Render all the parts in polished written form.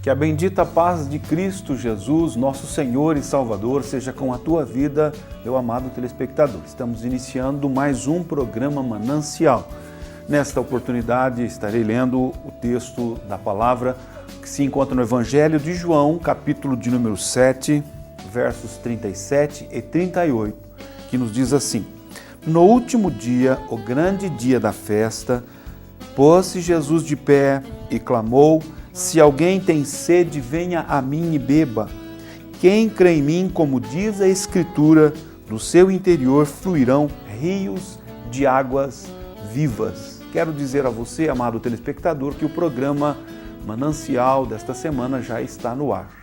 Que a bendita paz de Cristo Jesus, nosso Senhor e Salvador, seja com a tua vida, meu amado telespectador. Estamos iniciando mais um programa Manancial. Nesta oportunidade estarei lendo o texto da palavra que se encontra no Evangelho de João, capítulo de número 7, versos 37 e 38, que nos diz assim: No último dia, o grande dia da festa, pôs-se Jesus de pé e clamou: Se alguém tem sede, venha a mim e beba. Quem crê em mim, como diz a Escritura, do seu interior fluirão rios de águas vivas. Quero dizer a você, amado telespectador, que o programa Manancial desta semana já está no ar.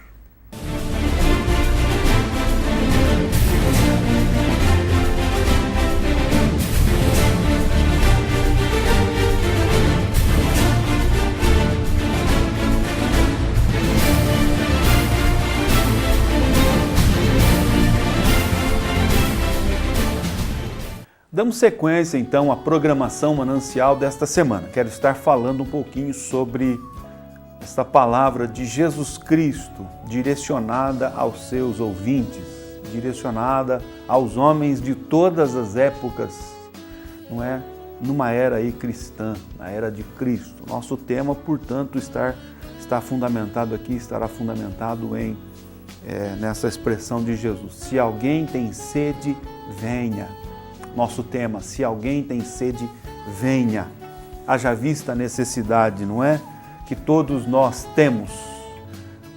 Damos sequência, então, à programação manancial desta semana. Quero estar falando um pouquinho sobre esta palavra de Jesus Cristo, direcionada aos seus ouvintes, direcionada aos homens de todas as épocas, não é? Numa era aí cristã, na era de Cristo. Nosso tema, portanto, está fundamentado aqui, estará fundamentado nessa expressão de Jesus. Se alguém tem sede, venha. Nosso tema, se alguém tem sede, venha. Haja vista a necessidade, não é? Que todos nós temos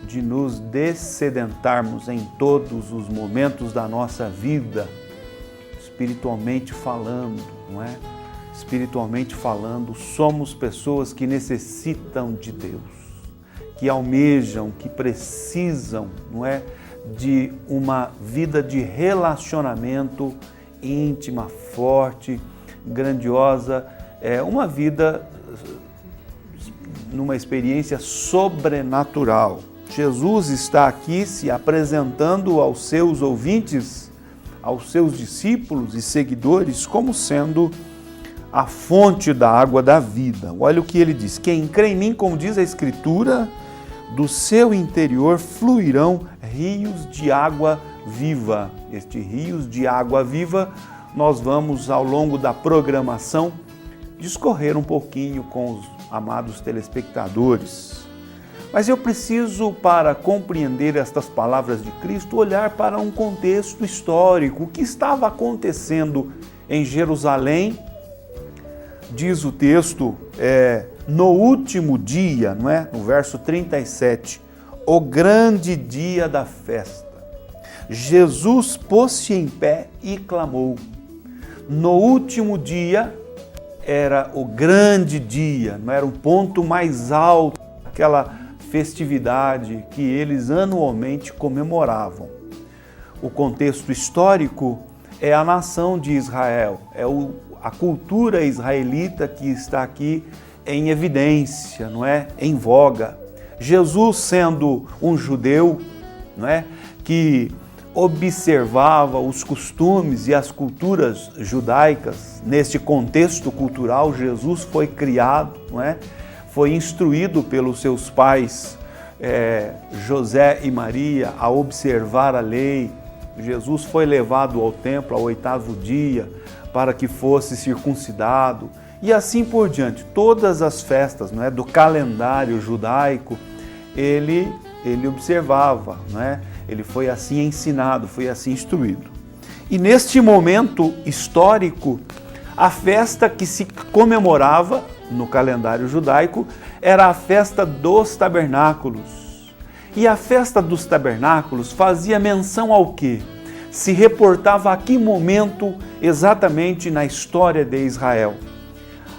de nos dessedentarmos em todos os momentos da nossa vida, espiritualmente falando, não é? Espiritualmente falando, somos pessoas que necessitam de Deus, que almejam, que precisam, não é? De uma vida de relacionamento íntima, forte, grandiosa, uma vida numa experiência sobrenatural. Jesus está aqui se apresentando aos seus ouvintes, aos seus discípulos e seguidores, como sendo a fonte da água da vida. Olha o que ele diz: quem crê em mim, como diz a Escritura, do seu interior fluirão rios de água viva. Estes rios de água viva, nós vamos, ao longo da programação, discorrer um pouquinho com os amados telespectadores. Mas eu preciso, para compreender estas palavras de Cristo, olhar para um contexto histórico. O que estava acontecendo em Jerusalém, diz o texto, no último dia, não é? No verso 37, o grande dia da festa. Jesus pôs-se em pé e clamou. No último dia era o grande dia, não era o ponto mais alto, aquela festividade que eles anualmente comemoravam. O contexto histórico é a nação de Israel, a cultura israelita que está aqui em evidência, não é? Em voga. Jesus, sendo um judeu, não é? Que observava os costumes e as culturas judaicas. Neste contexto cultural, Jesus foi criado, não é? Foi instruído pelos seus pais, José e Maria, a observar a lei. Jesus foi levado ao templo ao 8º dia para que fosse circuncidado e assim por diante. Todas as festas, não é, do calendário judaico, ele observava, não é? Ele foi assim ensinado, foi assim instruído. E neste momento histórico, a festa que se comemorava no calendário judaico era a festa dos tabernáculos. E a festa dos tabernáculos fazia menção ao quê? Se reportava a que momento exatamente na história de Israel?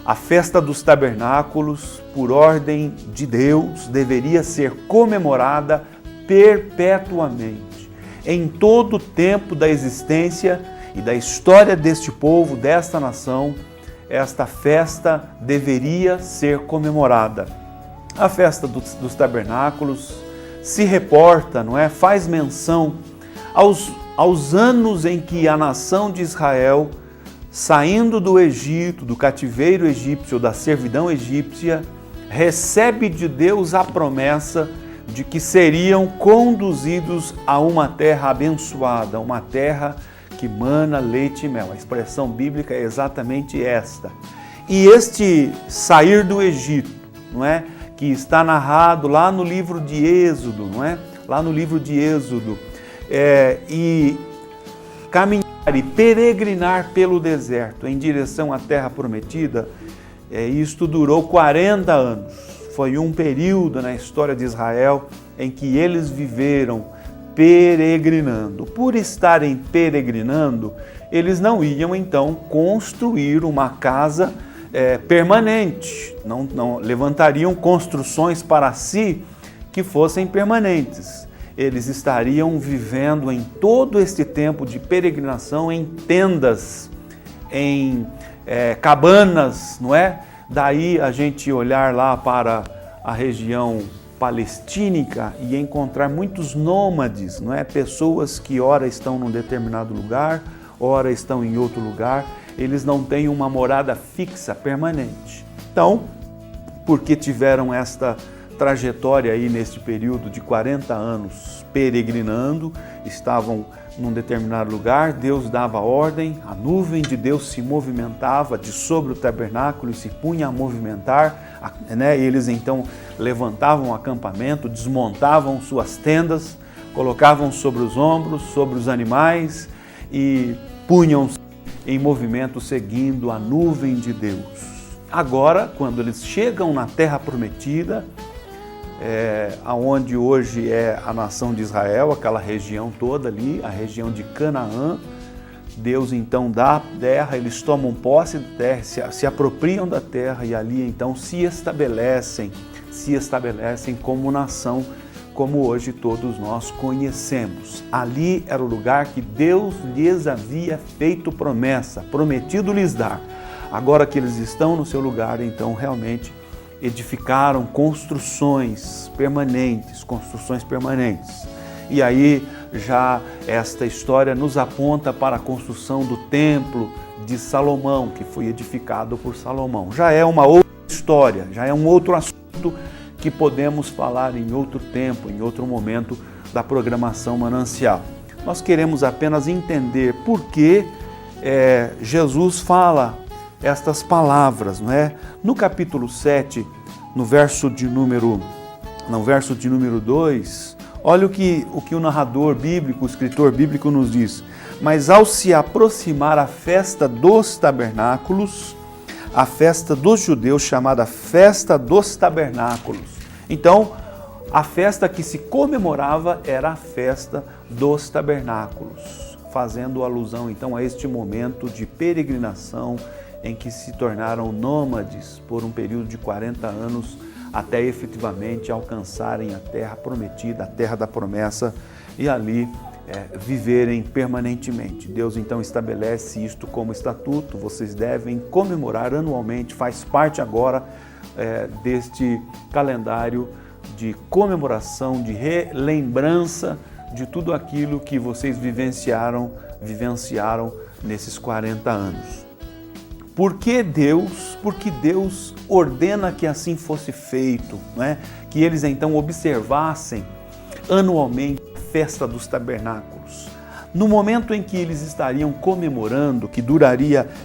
A festa dos tabernáculos, por ordem de Deus, deveria ser comemorada perpetuamente, em todo o tempo da existência e da história deste povo, desta nação. Esta festa deveria ser comemorada. A festa dos tabernáculos se reporta, não é? Faz menção aos anos em que a nação de Israel, saindo do Egito, do cativeiro egípcio, da servidão egípcia, recebe de Deus a promessa de que seriam conduzidos a uma terra abençoada, uma terra que mana leite e mel. A expressão bíblica é exatamente esta. E este sair do Egito, não é? Que está narrado lá no livro de Êxodo, não é? Lá no livro de Êxodo, e caminhar e peregrinar pelo deserto em direção à terra prometida, isto durou 40 anos. Foi um período na história de Israel em que eles viveram peregrinando. Por estarem peregrinando, eles não iam então construir uma casa permanente, não levantariam construções para si que fossem permanentes. Eles estariam vivendo em todo este tempo de peregrinação em tendas, em cabanas, não é? Daí a gente olhar lá para a região palestínica e encontrar muitos nômades, não é? Pessoas que ora estão num determinado lugar, ora estão em outro lugar, eles não têm uma morada fixa, permanente. Então, porque tiveram esta trajetória aí neste período de 40 anos peregrinando, estavam num determinado lugar, Deus dava ordem, a nuvem de Deus se movimentava de sobre o tabernáculo e se punha a movimentar, né? Eles então levantavam o acampamento, desmontavam suas tendas, colocavam sobre os ombros, sobre os animais e punham-se em movimento seguindo a nuvem de Deus. Agora, quando eles chegam na terra prometida, aonde hoje é a nação de Israel, aquela região toda ali, a região de Canaã, Deus então dá a terra, eles tomam posse da terra, se apropriam da terra e ali então se estabelecem como nação, como hoje todos nós conhecemos. Ali era o lugar que Deus lhes havia feito promessa, prometido lhes dar. Agora que eles estão no seu lugar, então realmente edificaram construções permanentes. E aí já esta história nos aponta para a construção do templo de Salomão, que foi edificado por Salomão. Já é uma outra história, já é um outro assunto que podemos falar em outro tempo, em outro momento da programação Manancial. Nós queremos apenas entender por que Jesus fala estas palavras, não é? No capítulo 7, no verso de número 2, olha o que o narrador bíblico, o escritor bíblico nos diz. Mas ao se aproximar a festa dos tabernáculos, a festa dos judeus chamada Festa dos Tabernáculos. Então, a festa que se comemorava era a festa dos tabernáculos, fazendo alusão então a este momento de peregrinação em que se tornaram nômades por um período de 40 anos até efetivamente alcançarem a terra prometida, a terra da promessa e ali viverem permanentemente. Deus então estabelece isto como estatuto, vocês devem comemorar anualmente, faz parte agora deste calendário de comemoração, de relembrança de tudo aquilo que vocês vivenciaram nesses 40 anos. Por que Deus? Porque Deus ordena que assim fosse feito, não é? Que eles então observassem anualmente a festa dos tabernáculos. No momento em que eles estariam comemorando, que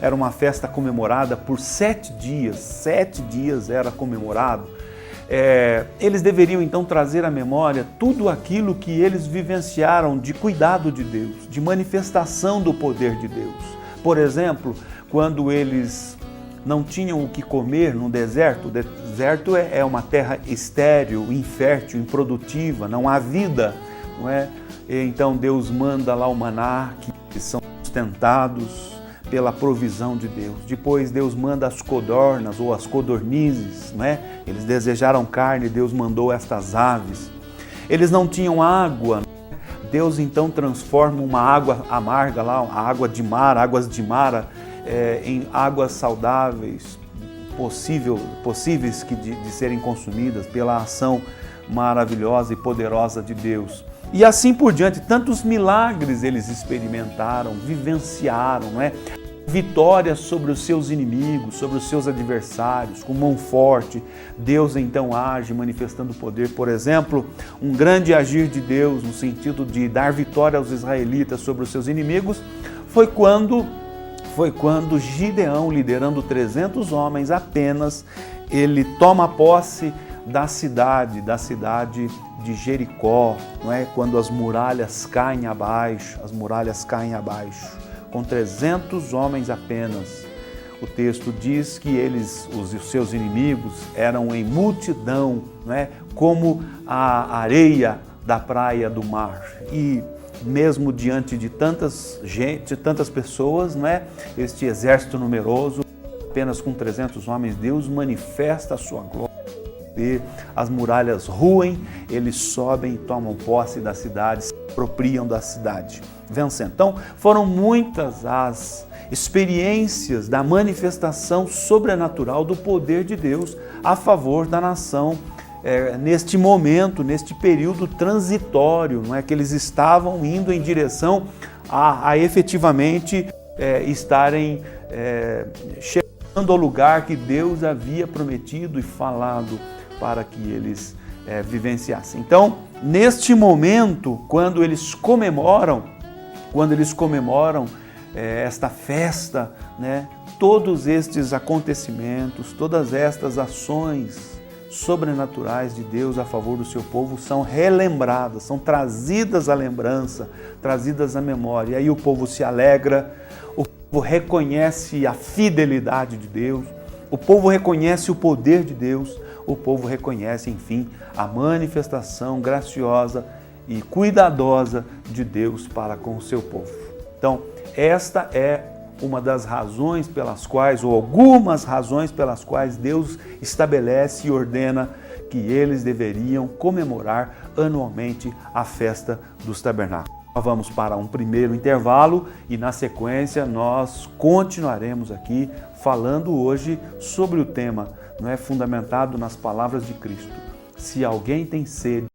era uma festa comemorada por 7 dias era comemorado, eles deveriam então trazer à memória tudo aquilo que eles vivenciaram de cuidado de Deus, de manifestação do poder de Deus. Por exemplo, quando eles não tinham o que comer no deserto, o deserto é uma terra estéril, infértil, improdutiva, não há vida, não é? Então Deus manda lá o maná, que são sustentados pela provisão de Deus. Depois Deus manda as codornas ou as codornizes, não é? Eles desejaram carne, Deus mandou estas aves. Eles não tinham água, Deus então transforma uma água amarga lá, a água de mar, águas de Mara, em águas saudáveis, possíveis de serem consumidas pela ação maravilhosa e poderosa de Deus. E assim por diante, tantos milagres eles experimentaram, vivenciaram, não é? vitória sobre os seus inimigos, sobre os seus adversários, com mão forte. Deus então age manifestando poder. Por exemplo, um grande agir de Deus no sentido de dar vitória aos israelitas sobre os seus inimigos foi quando Gideão, liderando 300 homens apenas, ele toma posse da cidade de Jericó, não é? Quando as muralhas caem abaixo, com 300 homens apenas. O texto diz que os seus inimigos, eram em multidão, não é? Como a areia da praia do mar. E mesmo diante de tantas pessoas, não é? Este exército numeroso, apenas com 300 homens, Deus manifesta a sua glória. E as muralhas ruem, eles sobem e tomam posse da cidade, se apropriam da cidade, vencendo. Então, foram muitas as experiências da manifestação sobrenatural do poder de Deus a favor da nação, neste momento, neste período transitório, não é, que eles estavam indo em direção a efetivamente estarem chegando ao lugar que Deus havia prometido e falado para que eles vivenciassem. Então, neste momento, quando eles comemoram esta festa, né, todos estes acontecimentos, todas estas ações sobrenaturais de Deus a favor do seu povo são relembradas, são trazidas à lembrança, trazidas à memória. E aí o povo se alegra, o povo reconhece a fidelidade de Deus, o povo reconhece o poder de Deus, o povo reconhece, enfim, a manifestação graciosa e cuidadosa de Deus para com o seu povo. Então, esta é uma das razões pelas quais, ou algumas razões pelas quais Deus estabelece e ordena que eles deveriam comemorar anualmente a festa dos tabernáculos. Nós vamos para um primeiro intervalo e na sequência nós continuaremos aqui falando hoje sobre o tema, não é, fundamentado nas palavras de Cristo. Se alguém tem sede,